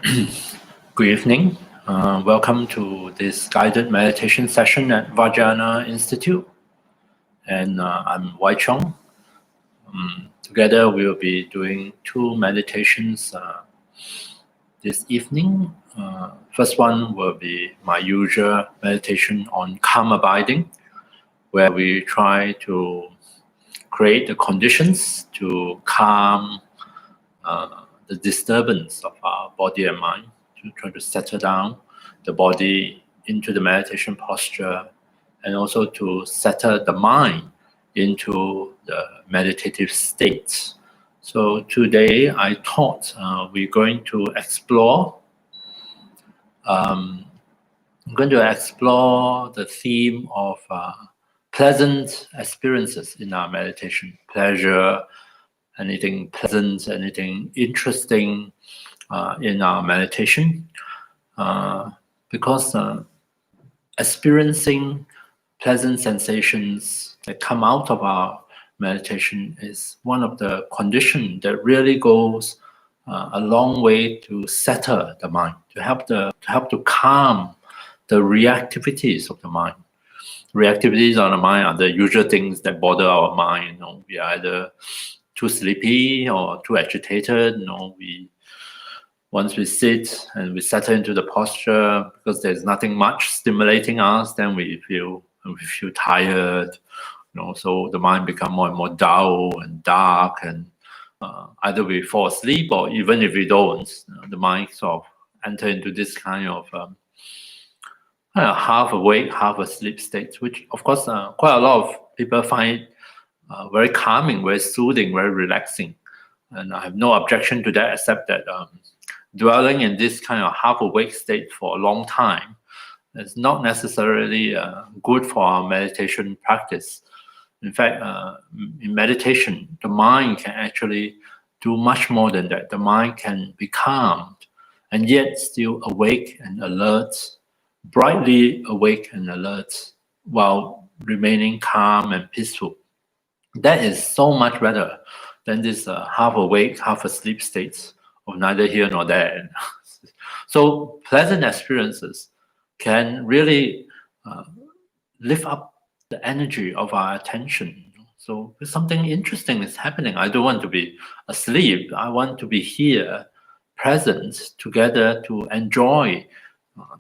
Good evening. Welcome to this guided meditation session at Vajrayana Institute. And I'm Wai-Cheong. Together we will be doing two meditations this evening. First one will be my usual meditation on calm abiding, where we try to create the conditions to calm the disturbance of our body and mind, to try to settle down the body into the meditation posture, and also to settle the mind into the meditative state. So today I thought we're going to explore the theme of pleasant experiences in our meditation, pleasure, anything pleasant, anything interesting in our meditation, because experiencing pleasant sensations that come out of our meditation is one of the conditions that really goes a long way to settle the mind, to help to calm the reactivities of the mind. Reactivities on the mind are the usual things that bother our mind. We are either too sleepy or too agitated. Once we sit and we settle into the posture, because there's nothing much stimulating us, then we feel tired. So the mind becomes more and more dull and dark, and either we fall asleep, or even if we don't, the mind sort of enter into this kind of half awake, half asleep state, which of course quite a lot of people find very calming, very soothing, very relaxing. And I have no objection to that, except that dwelling in this kind of half-awake state for a long time is not necessarily good for our meditation practice. In fact, in meditation, the mind can actually do much more than that. The mind can be calmed and yet still awake and alert, brightly awake and alert, while remaining calm and peaceful. That is so much better than this half awake, half asleep states of neither here nor there. So pleasant experiences can really lift up the energy of our attention. So if something interesting is happening, I don't want to be asleep. I want to be here, present, together to enjoy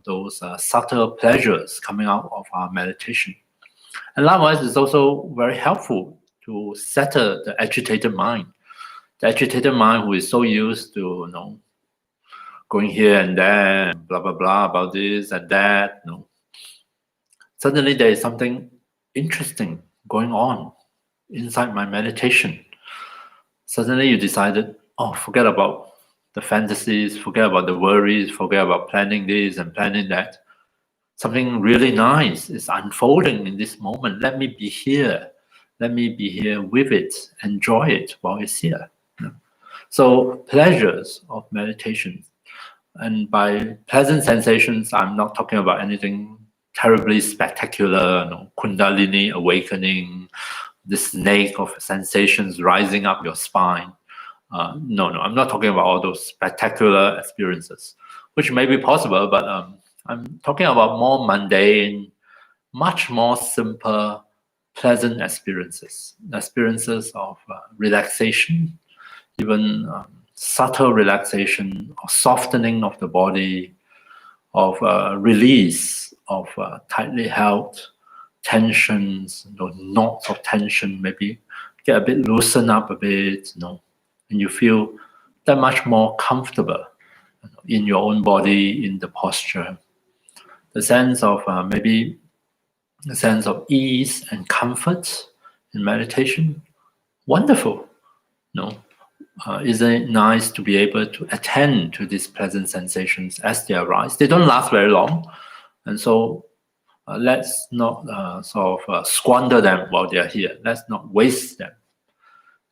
those subtle pleasures coming out of our meditation. And likewise, it's also very helpful to settle the agitated mind. The agitated mind who is so used to, going here and there, blah, blah, blah, about this and that, Suddenly there is something interesting going on inside my meditation. Suddenly you decided, forget about the fantasies, forget about the worries, forget about planning this and planning that. Something really nice is unfolding in this moment. Let me be here. Let me be here with it, enjoy it while it's here. So pleasures of meditation. And by pleasant sensations, I'm not talking about anything terribly spectacular, Kundalini awakening, the snake of sensations rising up your spine. No, I'm not talking about all those spectacular experiences, which may be possible, but I'm talking about more mundane, much more simple, pleasant experiences of relaxation, even subtle relaxation or softening of the body, of release of tightly held tensions, knots of tension, maybe get a bit loosened up a bit, and you feel that much more comfortable in your own body, in the posture. The sense of maybe a sense of ease and comfort in meditation, wonderful. Isn't it nice to be able to attend to these pleasant sensations as they arise? They don't last very long, and so let's not squander them while they are here. Let's not waste them.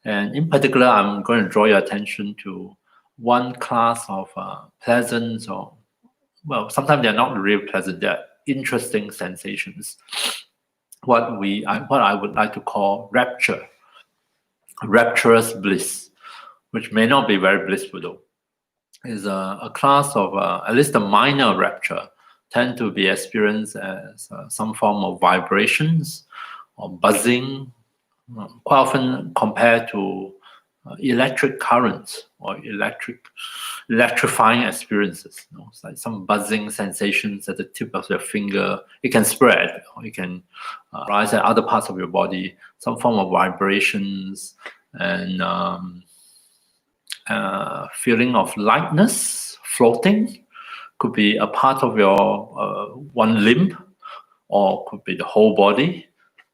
And in particular, I'm going to draw your attention to one class of pleasant, or sometimes they're not really pleasant. They're interesting sensations. What I would like to call rapture, rapturous bliss, which may not be very blissful though. is a class of at least a minor rapture tend to be experienced as some form of vibrations or buzzing, quite often compared to electric currents or electrifying experiences. It's like some buzzing sensations at the tip of your finger. It can spread, or it can rise at other parts of your body. Some form of vibrations and feeling of lightness, floating, could be a part of your one limb, or could be the whole body.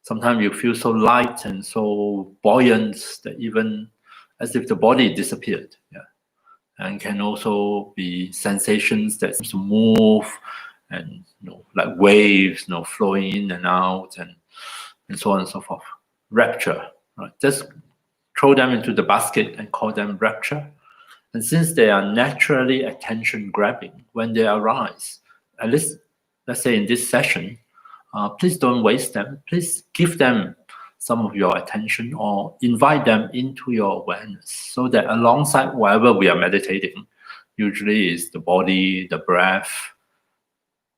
Sometimes you feel so light and so buoyant that even as if the body disappeared. Yeah. And can also be sensations that seems to move and like waves, flowing in and out and so on and so forth. Rapture, right? Just throw them into the basket and call them rapture. And since they are naturally attention grabbing when they arise, at least let's say in this session, please don't waste them. Please give them some of your attention or invite them into your awareness so that alongside whatever we are meditating, usually is the body, the breath,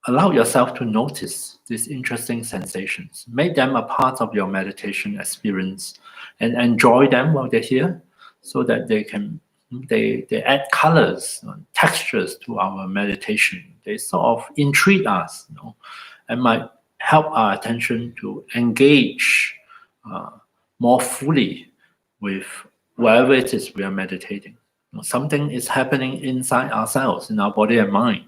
allow yourself to notice these interesting sensations. Make them a part of your meditation experience and enjoy them while they're here so that they add colors, textures to our meditation. They sort of intrigue us, and might help our attention to engage more fully with whatever it is we are meditating. Something is happening inside ourselves, in our body and mind.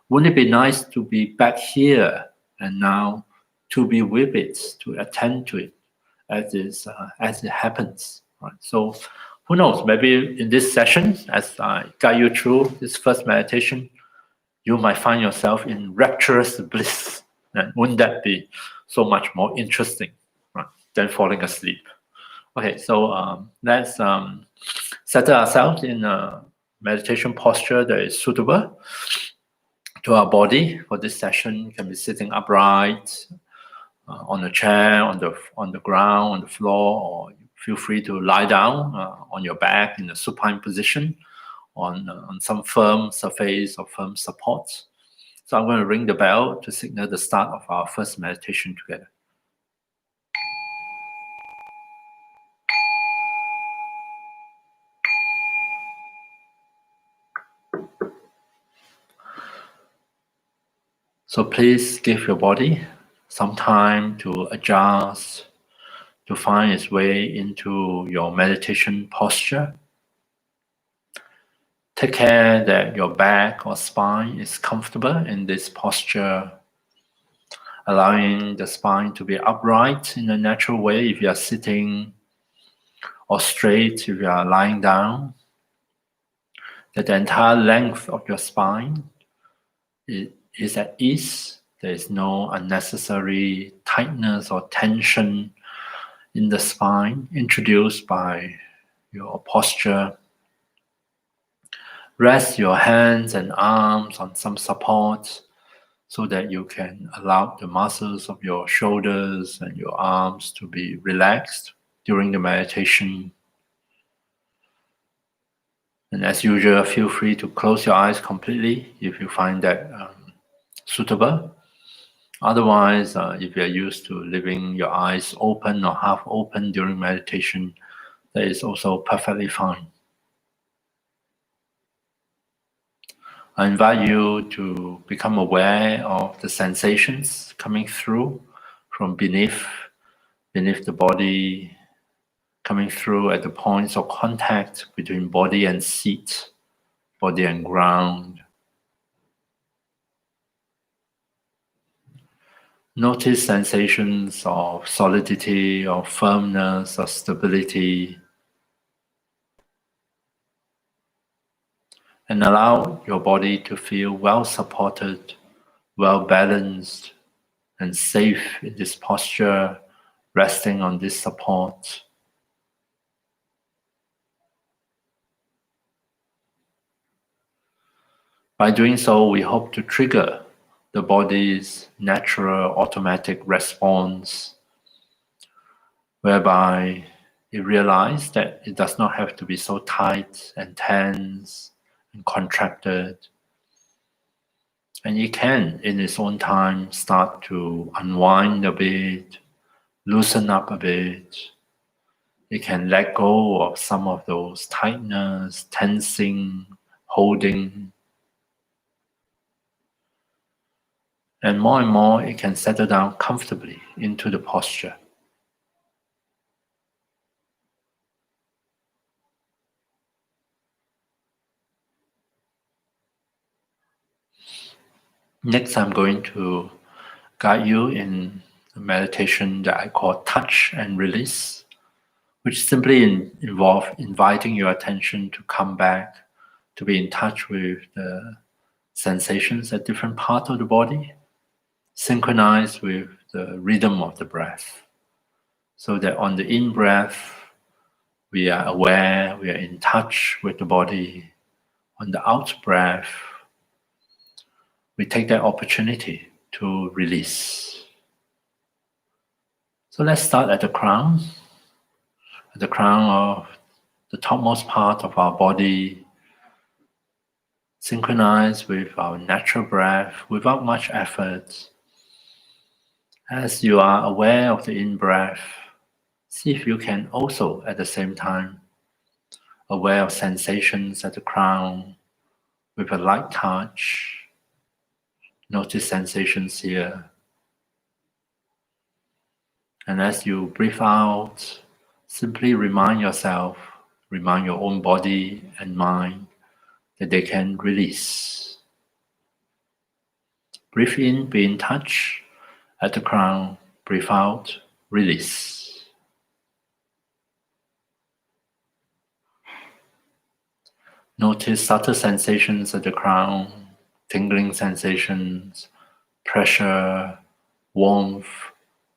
Wouldn't it be nice to be back here and now, to be with it, to attend to it as it happens? Right? So, who knows? Maybe in this session, as I guide you through this first meditation, you might find yourself in rapturous bliss. And wouldn't that be so much more interesting, right, than falling asleep? Okay, so let's settle ourselves in a meditation posture that is suitable to our body. For this session, you can be sitting upright on a chair, on the ground, on the floor, or feel free to lie down on your back in a supine position on some firm surface or firm support. So I'm going to ring the bell to signal the start of our first meditation together. So please give your body some time to adjust, to find its way into your meditation posture. Take care that your back or spine is comfortable in this posture, allowing the spine to be upright in a natural way if you are sitting, or straight if you are lying down. That the entire length of your spine is at ease. There is no unnecessary tightness or tension in the spine introduced by your posture. Rest your hands and arms on some support so that you can allow the muscles of your shoulders and your arms to be relaxed during the meditation. And as usual, feel free to close your eyes completely if you find that suitable. Otherwise, if you're used to leaving your eyes open or half open during meditation, that is also perfectly fine. I invite you to become aware of the sensations coming through from beneath the body, coming through at the points of contact between body and seat, body and ground. Notice sensations of solidity, of firmness, of stability, and allow your body to feel well supported, well balanced, and safe in this posture, resting on this support. By doing so, we hope to trigger the body's natural automatic response, whereby it realizes that it does not have to be so tight and tense and contracted. And it can, in its own time, start to unwind a bit, loosen up a bit. It can let go of some of those tightness, tensing, holding. And more, it can settle down comfortably into the posture. Next, I'm going to guide you in a meditation that I call touch and release, which simply involve inviting your attention to come back, to be in touch with the sensations at different parts of the body, synchronized with the rhythm of the breath. So that on the in-breath, we are aware, we are in touch with the body. On the out-breath, we take that opportunity to release. So let's start at the crown of the topmost part of our body, synchronized with our natural breath without much effort. As you are aware of the in-breath, see if you can also at the same time aware of sensations at the crown with a light touch. Notice sensations here. And as you breathe out, simply remind yourself, remind your own body and mind that they can release. Breathe in, be in touch at the crown. Breathe out, release. Notice subtle sensations at the crown, tingling sensations, pressure, warmth,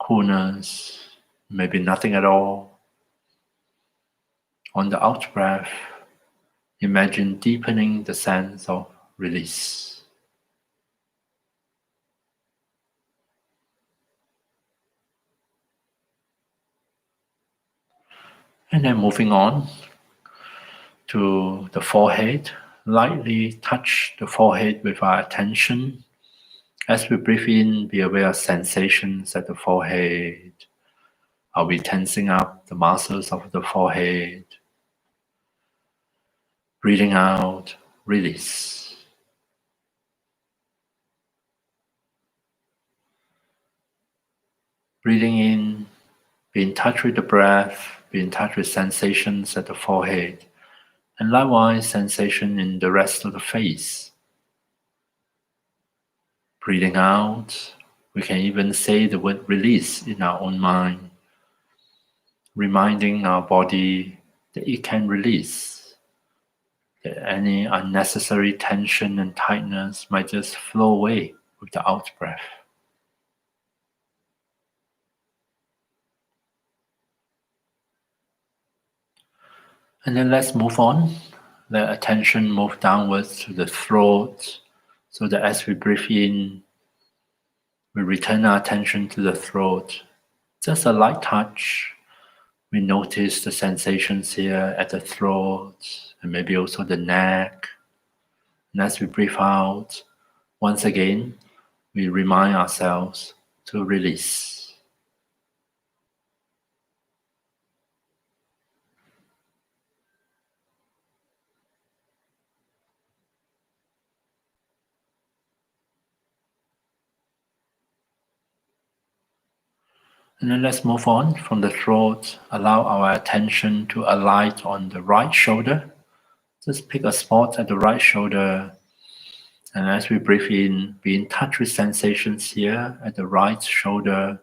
coolness, maybe nothing at all. On the out breath, imagine deepening the sense of release. And then moving on to the forehead, lightly touch the forehead with our attention. As we breathe in, be aware of sensations at the forehead. Are we tensing up the muscles of the forehead? Breathing out, release. Breathing in, be in touch with the breath, be in touch with sensations at the forehead, and likewise sensation in the rest of the face. Breathing out, we can even say the word release in our own mind, reminding our body that it can release, that any unnecessary tension and tightness might just flow away with the out breath. And then let's move on. Let attention move downwards to the throat, so that as we breathe in, we return our attention to the throat. Just a light touch. We notice the sensations here at the throat and maybe also the neck. And as we breathe out, once again, we remind ourselves to release. And then let's move on from the throat. Allow our attention to alight on the right shoulder. Just pick a spot at the right shoulder. And as we breathe in, be in touch with sensations here at the right shoulder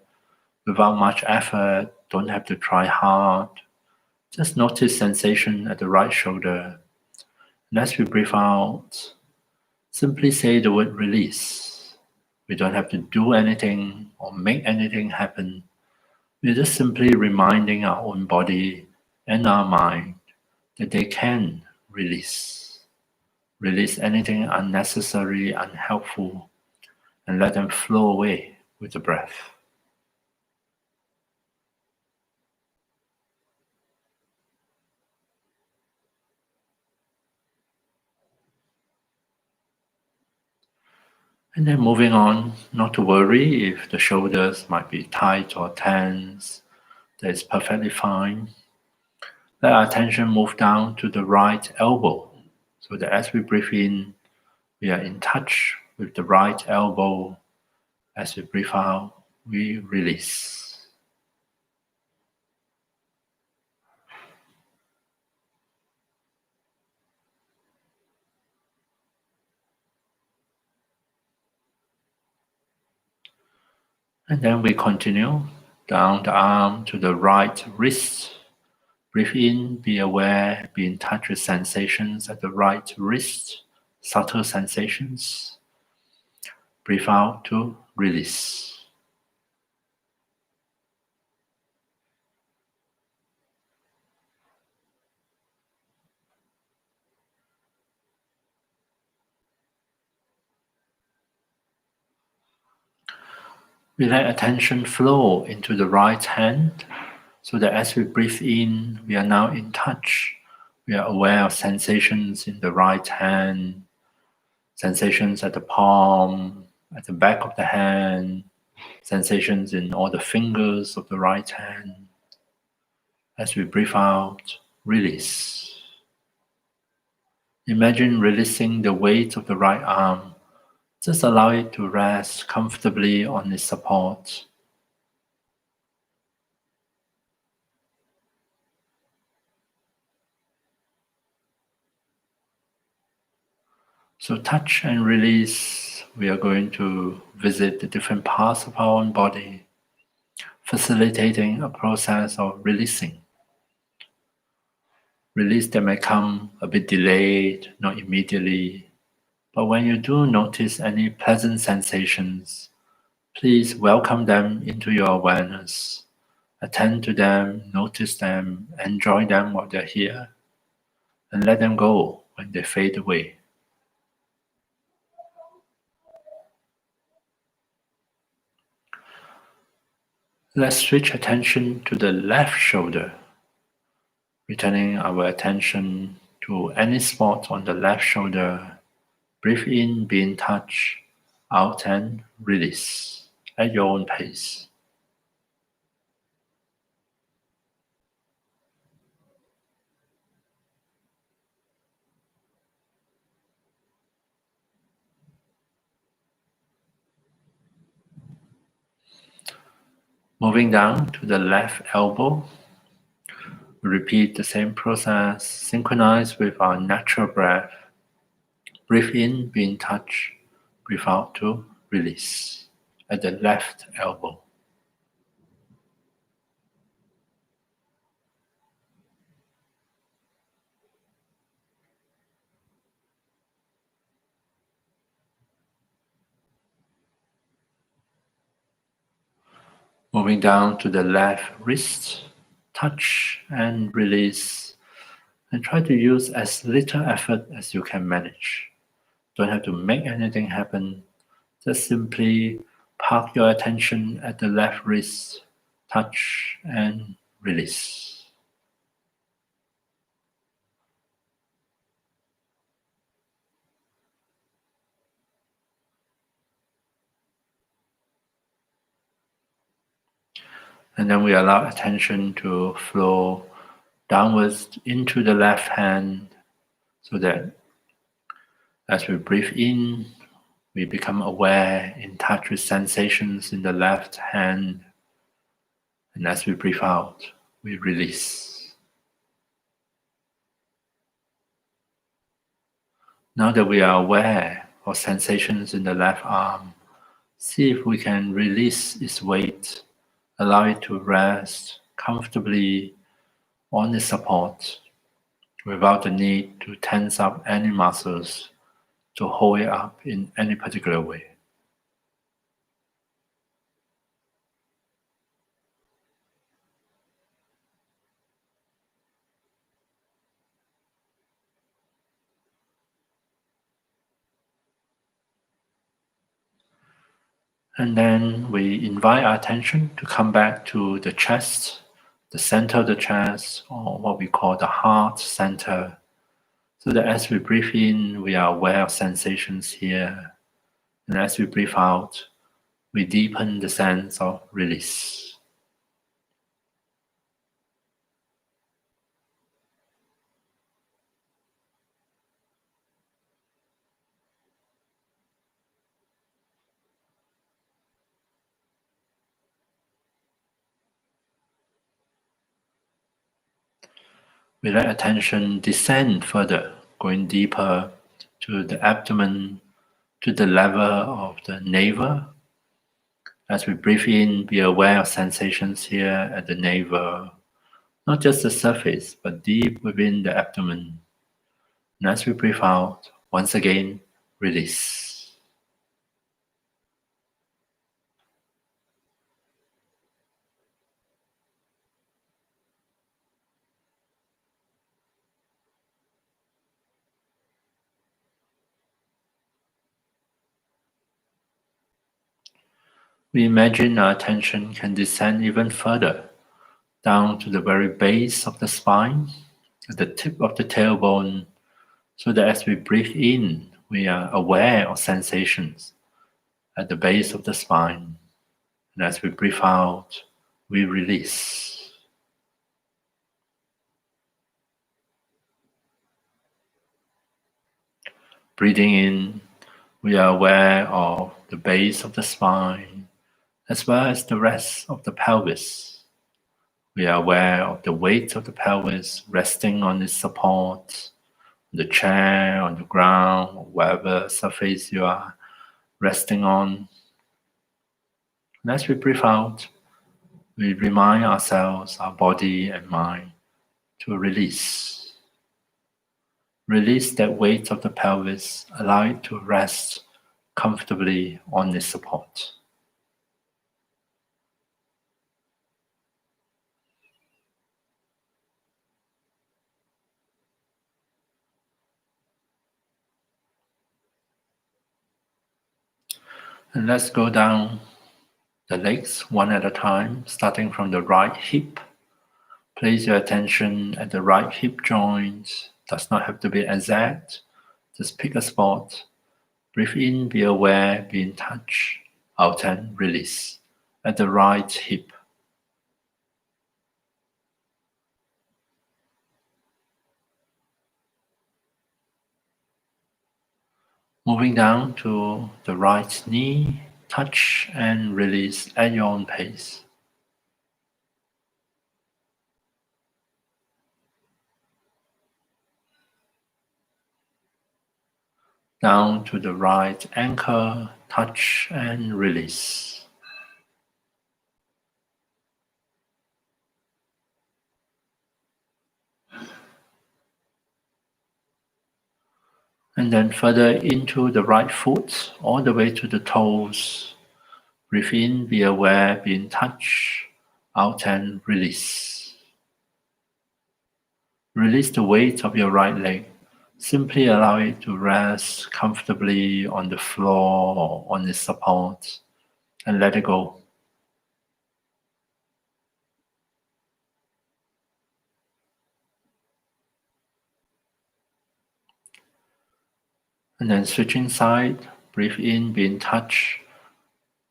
without much effort. Don't have to try hard. Just notice sensation at the right shoulder. And as we breathe out, simply say the word release. We don't have to do anything or make anything happen. We're just simply reminding our own body and our mind that they can release. Release anything unnecessary, unhelpful, and let them flow away with the breath. And then moving on, not to worry if the shoulders might be tight or tense. That is perfectly fine. Let our attention move down to the right elbow, so that as we breathe in, we are in touch with the right elbow. As we breathe out, we release. And then we continue down the arm to the right wrist. Breathe in, be aware, be in touch with sensations at the right wrist, subtle sensations. Breathe out to release. We let attention flow into the right hand, so that as we breathe in, we are now in touch. We are aware of sensations in the right hand, sensations at the palm, at the back of the hand, sensations in all the fingers of the right hand. As we breathe out, release. Imagine releasing the weight of the right arm. Just allow it to rest comfortably on its support. So touch and release, we are going to visit the different parts of our own body, facilitating a process of releasing. Release that may come a bit delayed, not immediately, but when you do notice any pleasant sensations, please welcome them into your awareness. Attend to them, notice them, enjoy them while they're here, and let them go when they fade away. Let's switch attention to the left shoulder, returning our attention to any spot on the left shoulder. Breathe in, be in touch, out and release at your own pace. Moving down to the left elbow, repeat the same process, synchronize with our natural breath. Breathe in, be in touch, breathe out to release at the left elbow. Moving down to the left wrist, touch and release, and try to use as little effort as you can manage. Don't have to make anything happen. Just simply park your attention at the left wrist, touch and release. And then we allow attention to flow downwards into the left hand, so that as we breathe in, we become aware, in touch with sensations in the left hand. And as we breathe out, we release. Now that we are aware of sensations in the left arm, see if we can release its weight, allow it to rest comfortably on its support without the need to tense up any muscles to hold it up in any particular way. And then we invite our attention to come back to the chest, the center of the chest, or what we call the heart center, so that as we breathe in, we are aware of sensations here. And as we breathe out, we deepen the sense of release. We let attention descend further, going deeper to the abdomen, to the level of the navel. As we breathe in, be aware of sensations here at the navel, not just the surface, but deep within the abdomen. And as we breathe out, once again, release. We imagine our attention can descend even further, down to the very base of the spine, at the tip of the tailbone, so that as we breathe in, we are aware of sensations at the base of the spine. And as we breathe out, we release. Breathing in, we are aware of the base of the spine, as well as the rest of the pelvis. We are aware of the weight of the pelvis resting on its support, the chair, on the ground, or wherever surface you are resting on. And as we breathe out, we remind ourselves, our body and mind, to release. Release that weight of the pelvis, allow it to rest comfortably on its support. And let's go down the legs one at a time, starting from the right hip. Place your attention at the right hip joint. Does not have to be exact. Just pick a spot. Breathe in, be aware, be in touch. Out and release at the right hip. Moving down to the right knee, touch and release at your own pace. Down to the right ankle, touch and release. And then further into the right foot, all the way to the toes. Breathe in, be aware, be in touch. Out and release. Release the weight of your right leg. Simply allow it to rest comfortably on the floor or on its support and let it go. And then switching side, breathe in, be in touch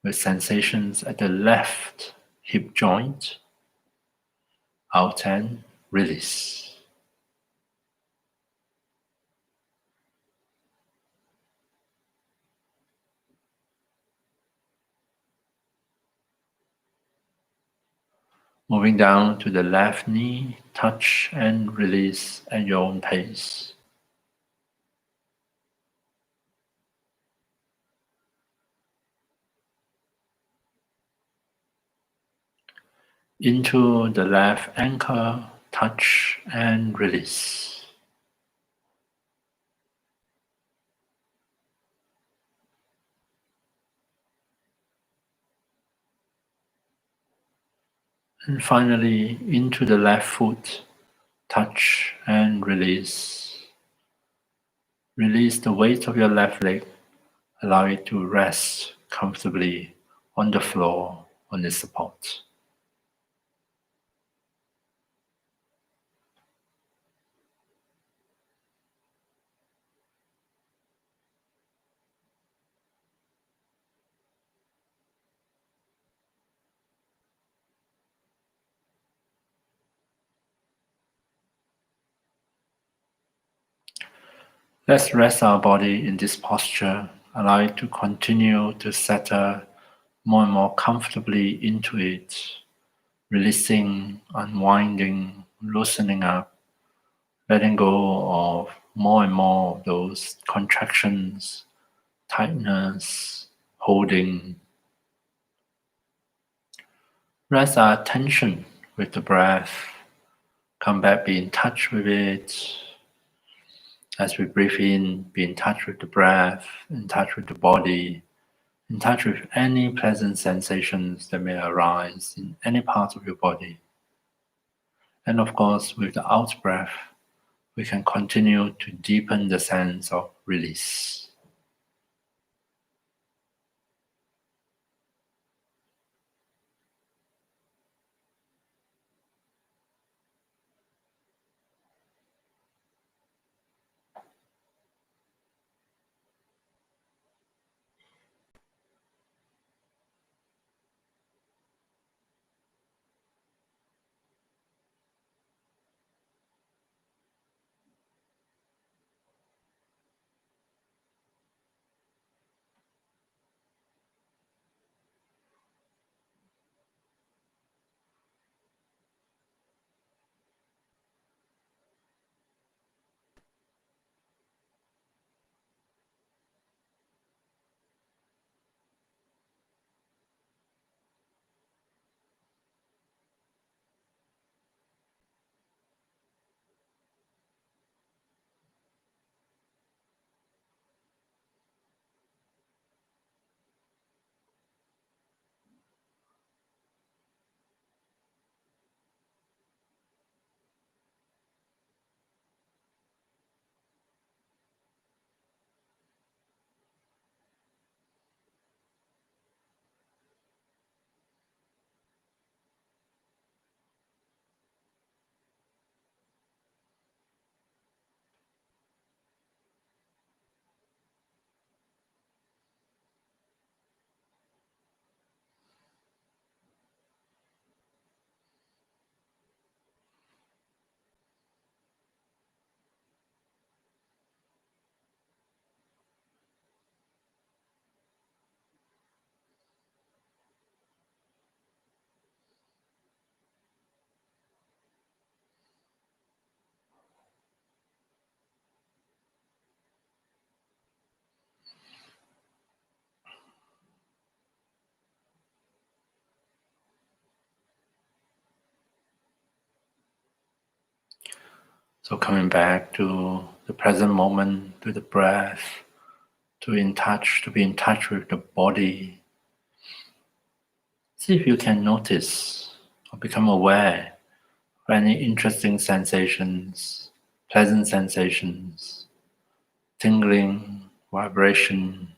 with sensations at the left hip joint. Out and release. Moving down to the left knee, touch and release at your own pace. Into the left ankle, touch and release. And finally, into the left foot, touch and release. Release the weight of your left leg. Allow it to rest comfortably on the floor, on its support. Let's rest our body in this posture, allow it to continue to settle more and more comfortably into it, releasing, unwinding, loosening up, letting go of more and more of those contractions, tightness, holding. Rest our attention with the breath. Come back, be in touch with it. As we breathe in, be in touch with the breath, in touch with the body, in touch with any pleasant sensations that may arise in any part of your body. And of course, with the out breath, we can continue to deepen the sense of release. So coming back to the present moment, to the breath, to be in touch with the body. See if you can notice or become aware of any interesting sensations, pleasant sensations, tingling, vibration,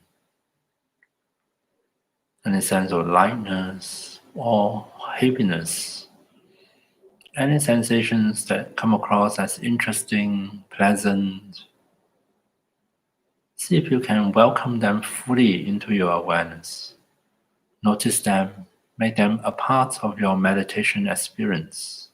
any sense of lightness or heaviness. Any sensations that come across as interesting, pleasant. See if you can welcome them fully into your awareness. Notice them, make them a part of your meditation experience.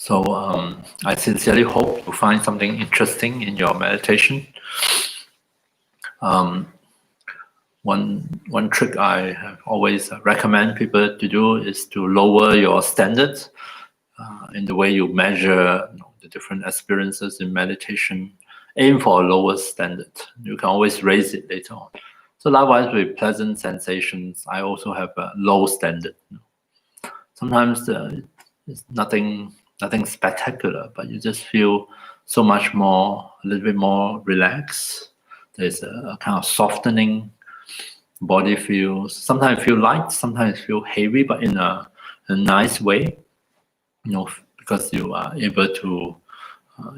So I sincerely hope you find something interesting in your meditation. One trick I have always recommend people to do is to lower your standards in the way you measure the different experiences in meditation. Aim for a lower standard. You can always raise it later on. So likewise with pleasant sensations, I also have a low standard. Sometimes it's nothing spectacular, but you just feel so much more, a little bit more relaxed. There's a kind of softening. Body feels, sometimes feel light, sometimes feel heavy, but in a nice way. Because you are able to,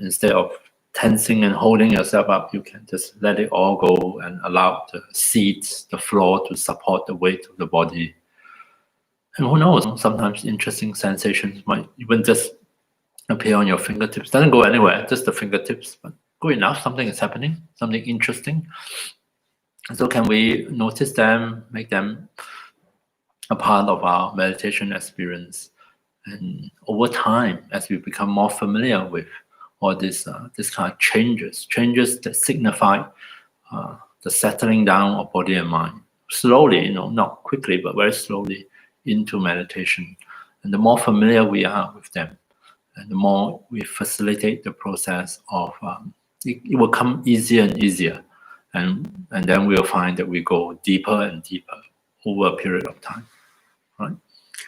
instead of tensing and holding yourself up, you can just let it all go and allow the seats, the floor to support the weight of the body. And who knows, sometimes interesting sensations might even just appear on your fingertips. Doesn't go anywhere, just the fingertips, but good enough, something is happening, something interesting. So can we notice them, make them a part of our meditation experience? And over time, as we become more familiar with all this kind of changes that signify the settling down of body and mind, slowly, not quickly, but very slowly into meditation. And the more familiar we are with them, and the more we facilitate the process of, it will come easier and easier. And then we'll find that we go deeper and deeper over a period of time, right?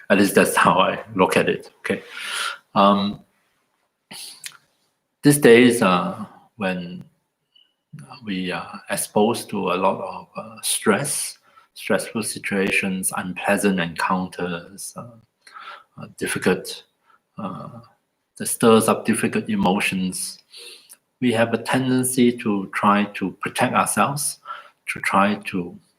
At least that's how I look at it. Okay. These days, when we are exposed to a lot of stressful situations, unpleasant encounters, difficult, that stirs up difficult emotions, we have a tendency to try to protect ourselves,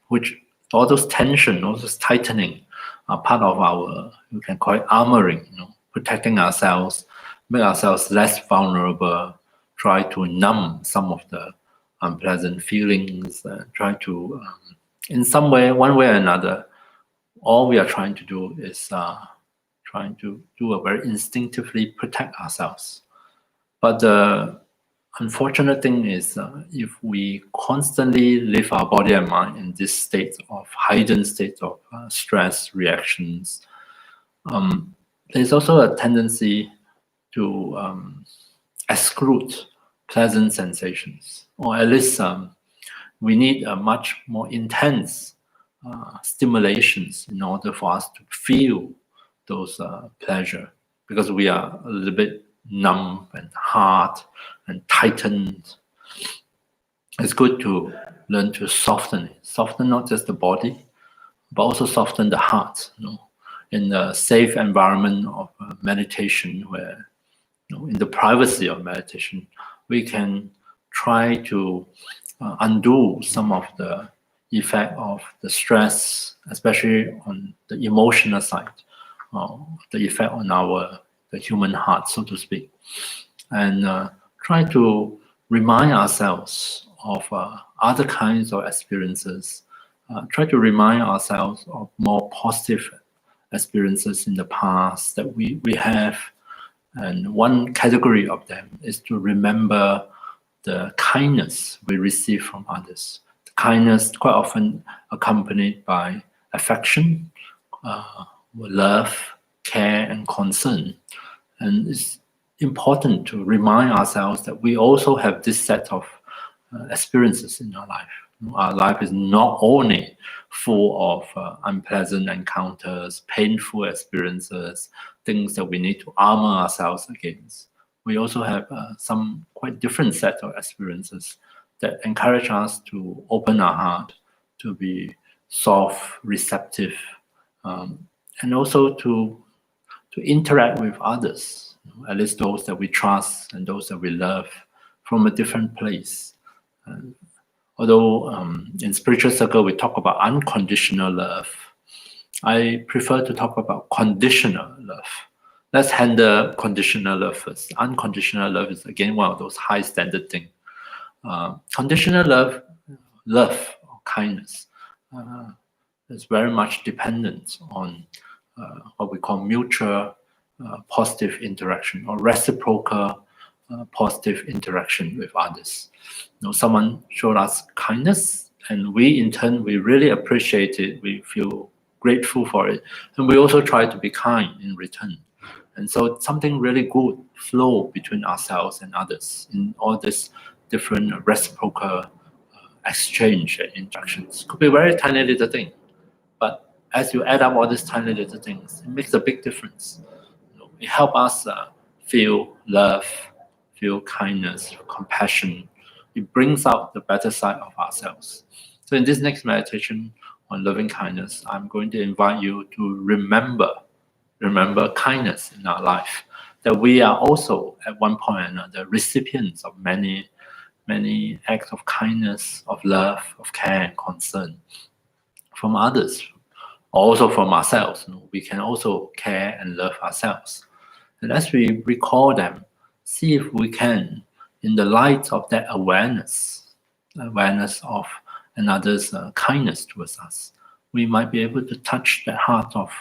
which all those tension, all those tightening are part of our, you can call it armoring, protecting ourselves, make ourselves less vulnerable, try to numb some of the unpleasant feelings, try to, in some way, one way or another, all we are trying to do is trying to do a very instinctively protect ourselves. But the unfortunate thing is, if we constantly live our body and mind in this state of heightened state of stress reactions, there's also a tendency to exclude pleasant sensations, or at least we need a much more intense stimulations in order for us to feel those pleasure, because we are a little bit numb and hard and tightened. It's good to learn to soften it. Soften not just the body, but also soften the heart. In a safe environment of meditation, where in the privacy of meditation, we can try to undo some of the effect of the stress, especially on the emotional side, the effect on the human heart, so to speak, and try to remind ourselves of other kinds of experiences. Try to remind ourselves of more positive experiences in the past that we have. And one category of them is to remember the kindness we receive from others. The kindness quite often accompanied by affection, love, care, and concern. And it's important to remind ourselves that we also have this set of experiences in our life. Our life is not only full of unpleasant encounters, painful experiences, things that we need to armor ourselves against. We also have some quite different set of experiences that encourage us to open our heart, to be soft, receptive, and also to interact with others, at least those that we trust and those that we love, from a different place. Although in spiritual circle we talk about unconditional love, I prefer to talk about conditional love. Let's handle conditional love first. Unconditional love is again one of those high standard things. Conditional love or kindness is very much dependent on what we call mutual positive interaction or reciprocal positive interaction with others. Someone showed us kindness, and we in turn, we really appreciate it. We feel grateful for it, and we also try to be kind in return. And so something really good flow between ourselves and others in all this different reciprocal exchange and interactions. Could be a very tiny little thing, but as you add up all these tiny little things, it makes a big difference. It helps us feel love, feel kindness, compassion. It brings out the better side of ourselves. So in this next meditation on loving kindness, I'm going to invite you to remember kindness in our life, that we are also at one point or another recipients of many acts of kindness, of love, of care and concern from others, also from ourselves. We can also care and love ourselves. And as we recall them, see if we can, in the light of that awareness of another's kindness towards us, we might be able to touch that heart of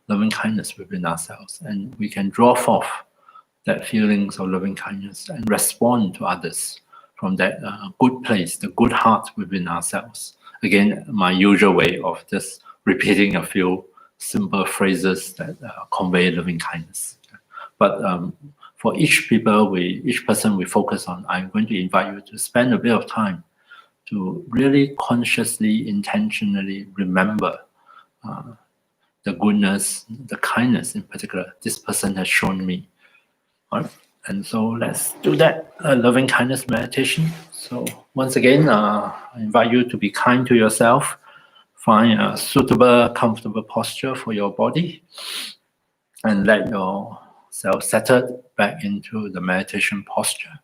loving kindness within ourselves, and we can draw forth that feelings of loving kindness and respond to others from that good place, the good heart within ourselves. Again, my usual way of just repeating a few simple phrases that convey loving kindness. But for each person we focus on, I'm going to invite you to spend a bit of time to really consciously, intentionally remember the goodness, the kindness in particular this person has shown me. All right? And so let's do that loving kindness meditation. So once again, I invite you to be kind to yourself. Find a suitable, comfortable posture for your body, and let yourself settle back into the meditation posture.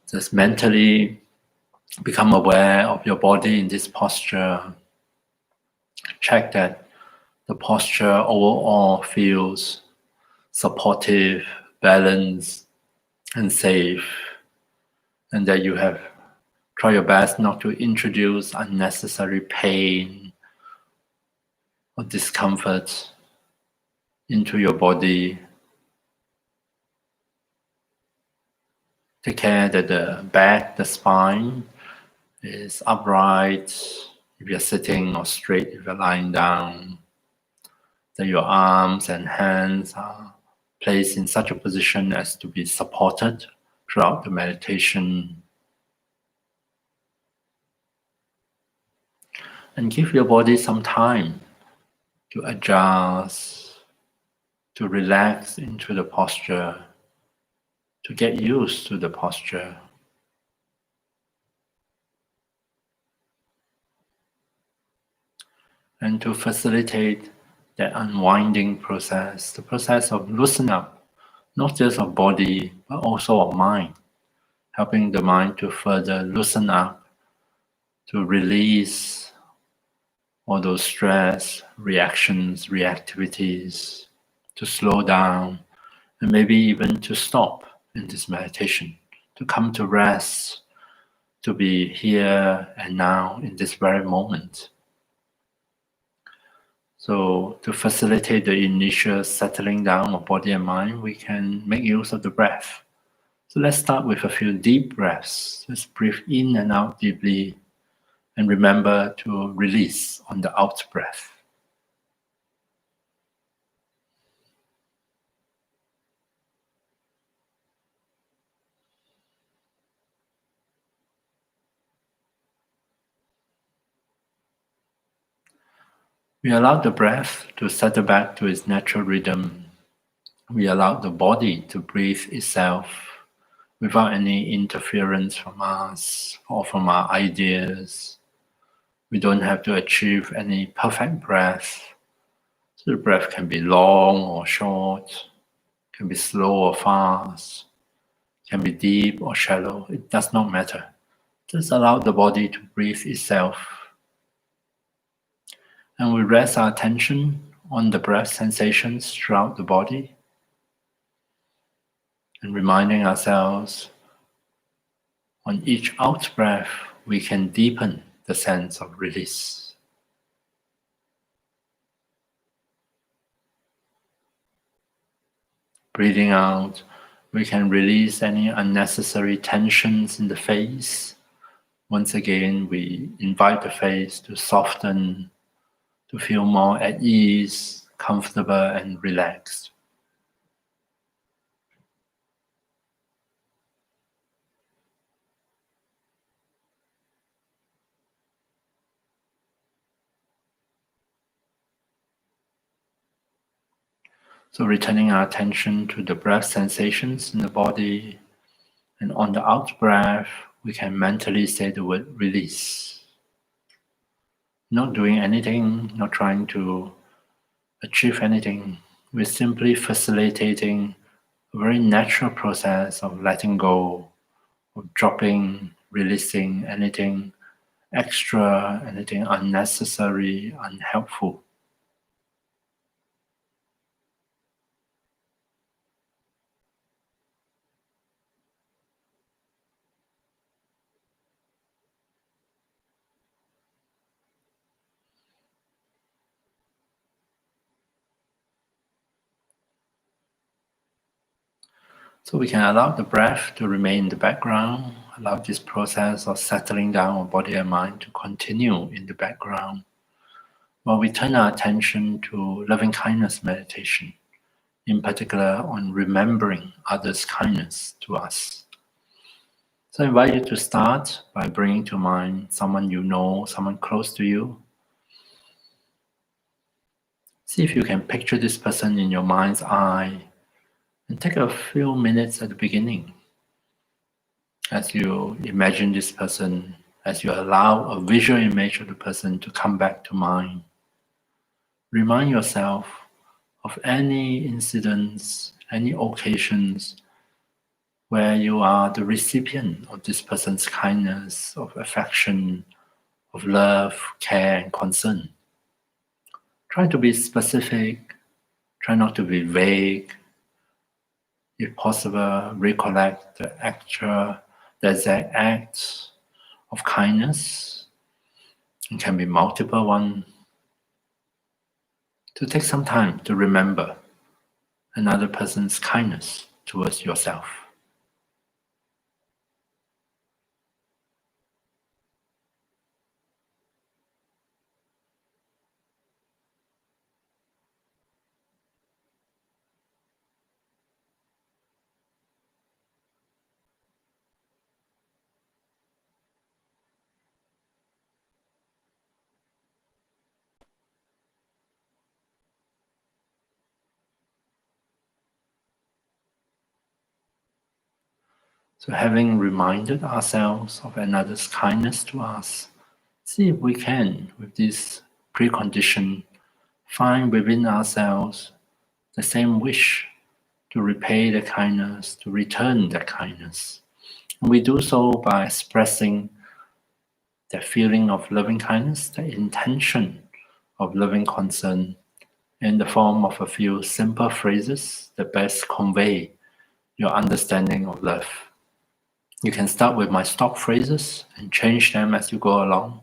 Just mentally become aware of your body in this posture. Check that the posture overall feels supportive, balanced, and safe, and that you have tried your best not to introduce unnecessary pain or discomfort into your body. Take care that the back, the spine is upright if you're sitting, or straight if you're lying down. That your arms and hands are placed in such a position as to be supported throughout the meditation. And give your body some time to adjust, to relax into the posture, to get used to the posture. And to facilitate that unwinding process, the process of loosening up, not just of body, but also of mind, helping the mind to further loosen up, to release all those stress, reactions, reactivities, to slow down, and maybe even to stop in this meditation, to come to rest, to be here and now in this very moment. So to facilitate the initial settling down of body and mind, we can make use of the breath. So let's start with a few deep breaths. Just breathe in and out deeply, and remember to release on the out breath. We allow the breath to settle back to its natural rhythm. We allow the body to breathe itself without any interference from us or from our ideas. We don't have to achieve any perfect breath. So the breath can be long or short, can be slow or fast, can be deep or shallow. It does not matter. Just allow the body to breathe itself. And we rest our attention on the breath sensations throughout the body. And reminding ourselves on each out breath, we can deepen the sense of release. Breathing out, we can release any unnecessary tensions in the face. Once again, we invite the face to soften, to feel more at ease, comfortable, and relaxed. So returning our attention to the breath sensations in the body, and on the out breath, we can mentally say the word release. Not doing anything, not trying to achieve anything. We're simply facilitating a very natural process of letting go, of dropping, releasing anything extra, anything unnecessary, unhelpful. So we can allow the breath to remain in the background, allow this process of settling down of body and mind to continue in the background, while we turn our attention to loving kindness meditation, in particular on remembering others' kindness to us. So I invite you to start by bringing to mind someone you know, someone close to you. See if you can picture this person in your mind's eye, and take a few minutes at the beginning as you imagine this person, as you allow a visual image of the person to come back to mind. Remind yourself of any incidents, any occasions where you are the recipient of this person's kindness, of affection, of love, care, and concern. Try to be specific, try not to be vague. If possible, recollect the exact acts of kindness. It can be multiple ones. To take some time to remember another person's kindness towards yourself. So having reminded ourselves of another's kindness to us, see if we can, with this precondition, find within ourselves the same wish to repay the kindness, to return that kindness. And we do so by expressing that feeling of loving kindness, the intention of loving concern, in the form of a few simple phrases that best convey your understanding of love. You can start with my stock phrases and change them as you go along.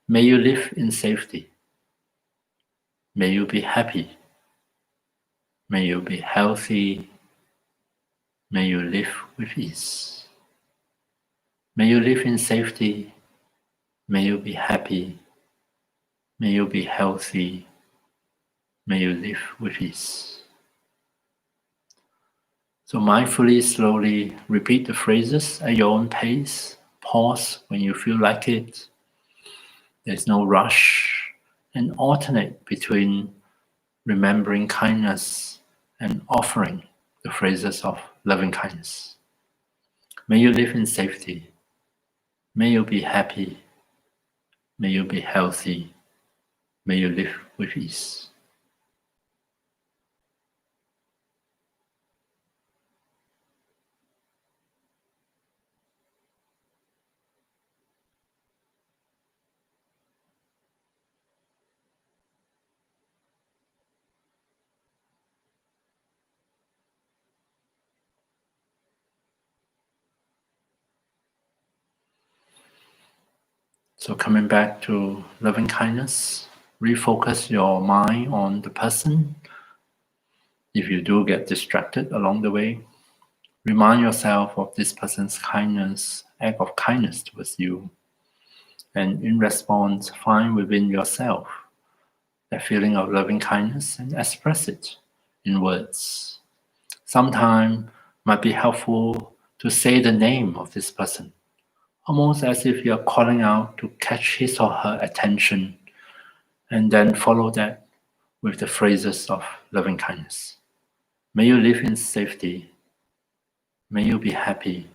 May you live in safety. May you be happy. May you be healthy. May you live with ease. May you live in safety. May you be happy. May you be healthy. May you live with ease. So mindfully, slowly repeat the phrases at your own pace. Pause when you feel like it. There's no rush. And alternate between remembering kindness and offering the phrases of loving kindness. May you live in safety. May you be happy. May you be healthy. May you live with ease. So coming back to loving kindness, refocus your mind on the person. If you do get distracted along the way, remind yourself of this person's kindness, act of kindness towards you. And in response, find within yourself that feeling of loving kindness and express it in words. Sometimes might be helpful to say the name of this person, almost as if you're calling out to catch his or her attention, and then follow that with the phrases of loving kindness. May you live in safety. May you be happy.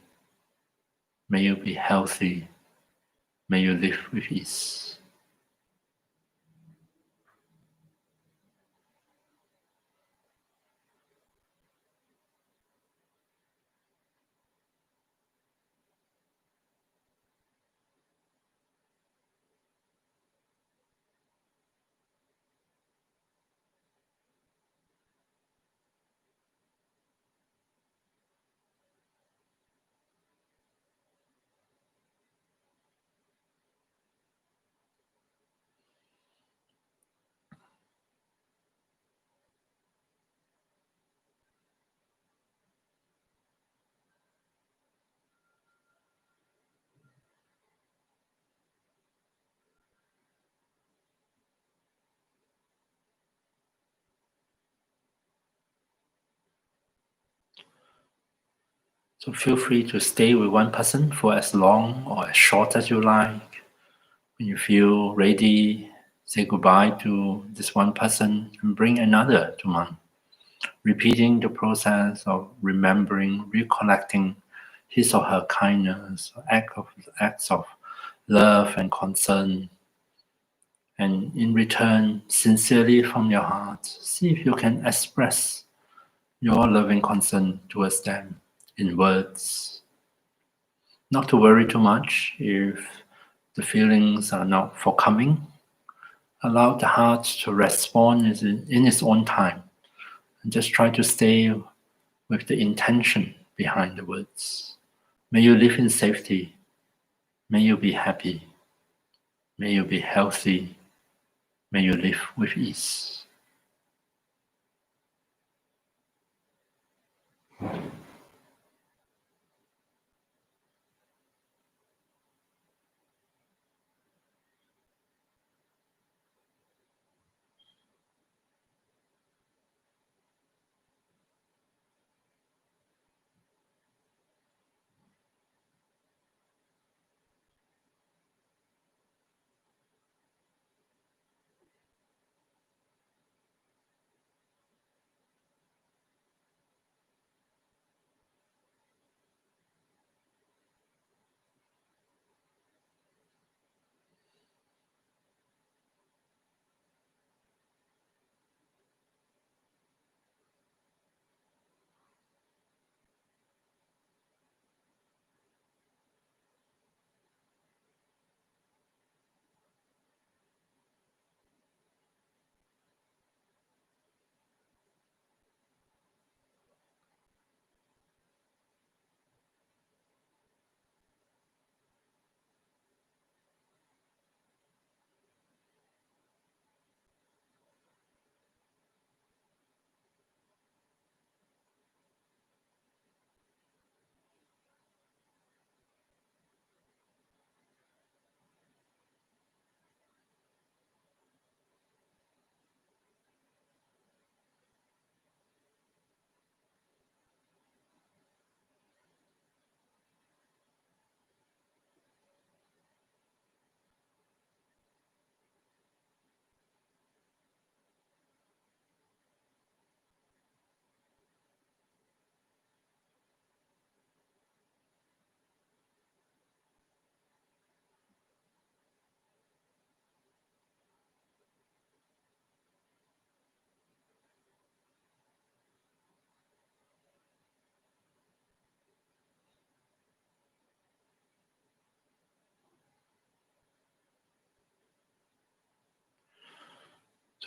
May you be healthy. May you live with ease. So feel free to stay with one person for as long or as short as you like. When you feel ready, say goodbye to this one person and bring another to mind. Repeating the process of remembering, recollecting his or her kindness, acts of love and concern. And in return, sincerely from your heart, see if you can express your loving concern towards them in words. Not to worry too much if the feelings are not forthcoming. Allow the heart to respond in its own time. And just try to stay with the intention behind the words. May you live in safety. May you be happy. May you be healthy. May you live with ease.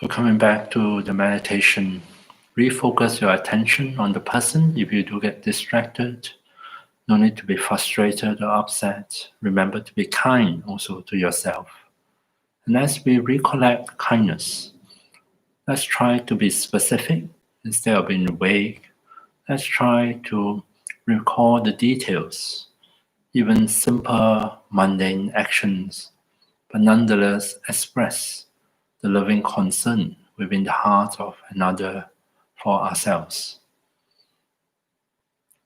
So coming back to the meditation, refocus your attention on the person if you do get distracted. No need to be frustrated or upset. Remember to be kind also to yourself. And as we recollect kindness, let's try to be specific instead of being vague. Let's try to recall the details, even simple, mundane actions, but nonetheless express the loving concern within the heart of another for ourselves.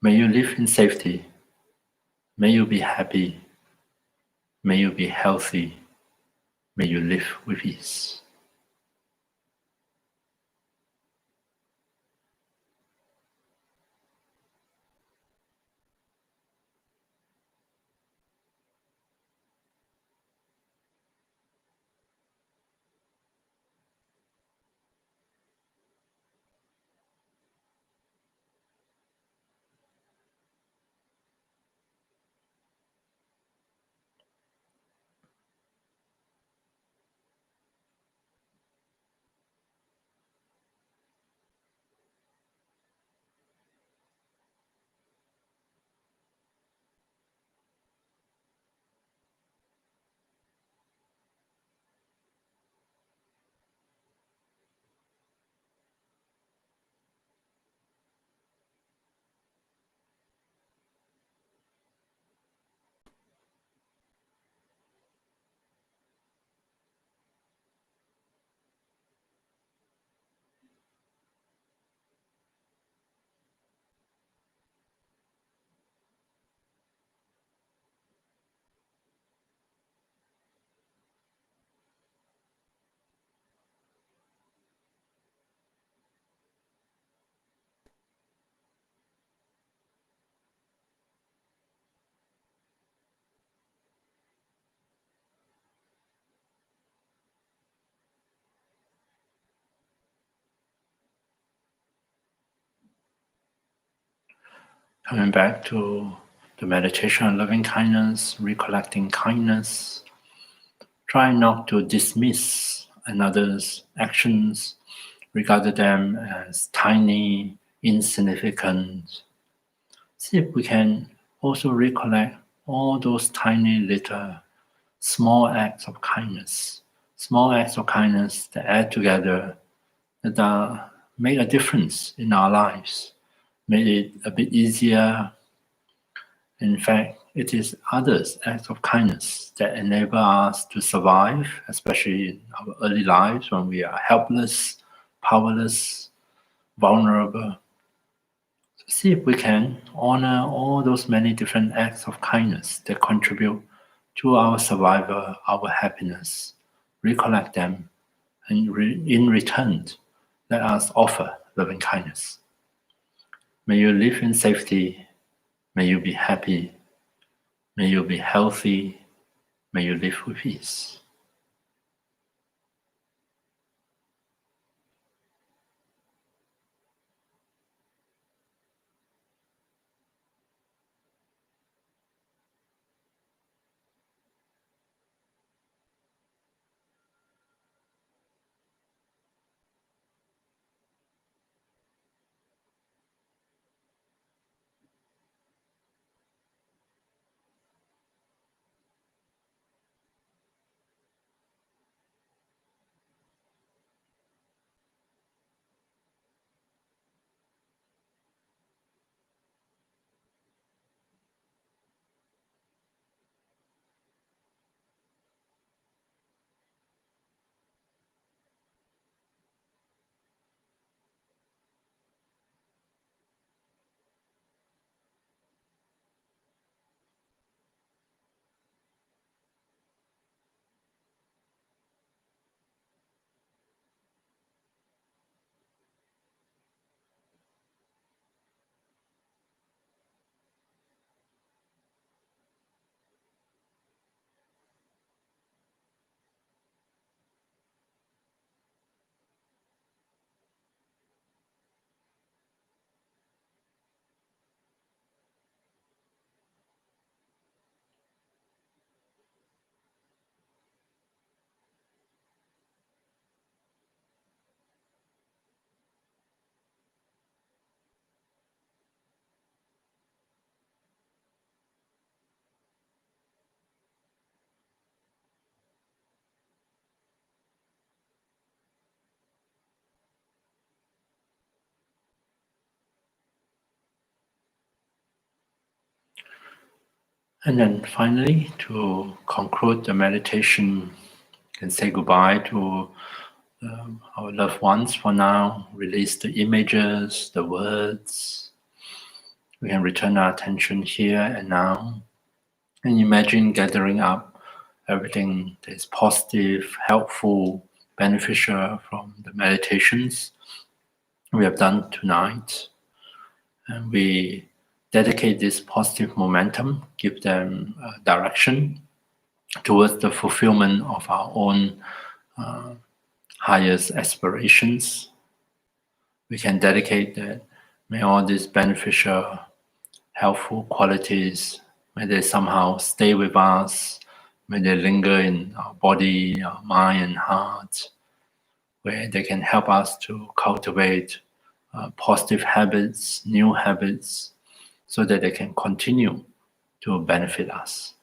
May you live in safety. May you be happy. May you be healthy. May you live with ease. Coming back to the meditation on loving kindness, recollecting kindness, try not to dismiss another's actions, regard them as tiny, insignificant. See if we can also recollect all those tiny little small acts of kindness, that add together, that make a difference in our lives, made it a bit easier. In fact, it is others' acts of kindness that enable us to survive, especially in our early lives when we are helpless, powerless, vulnerable. So see if we can honor all those many different acts of kindness that contribute to our survival, our happiness. Recollect them, and in return, let us offer loving kindness. May you live in safety. May you be happy. May you be healthy. May you live with peace. And then finally, to conclude the meditation, you can say goodbye to our loved ones for now, release the images, the words. We can return our attention here and now, and imagine gathering up everything that is positive, helpful, beneficial from the meditations we have done tonight. And we dedicate this positive momentum, give them direction towards the fulfillment of our own highest aspirations. We can dedicate that, may all these beneficial, helpful qualities, may they somehow stay with us, may they linger in our body, our mind and heart, where they can help us to cultivate positive habits, new habits, so that they can continue to benefit us.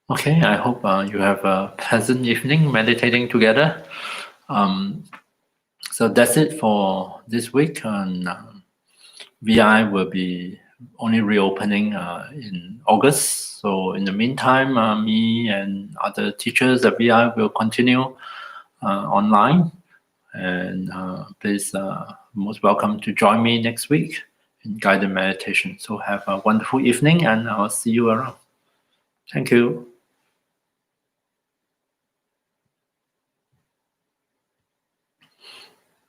Okay, I hope you have a pleasant evening meditating together. So that's it for this week. And VI will be only reopening in August. So in the meantime, me and other teachers at VI will continue online. And please, most welcome to join me next week in guided meditation. So have a wonderful evening, and I'll see you around. Thank you.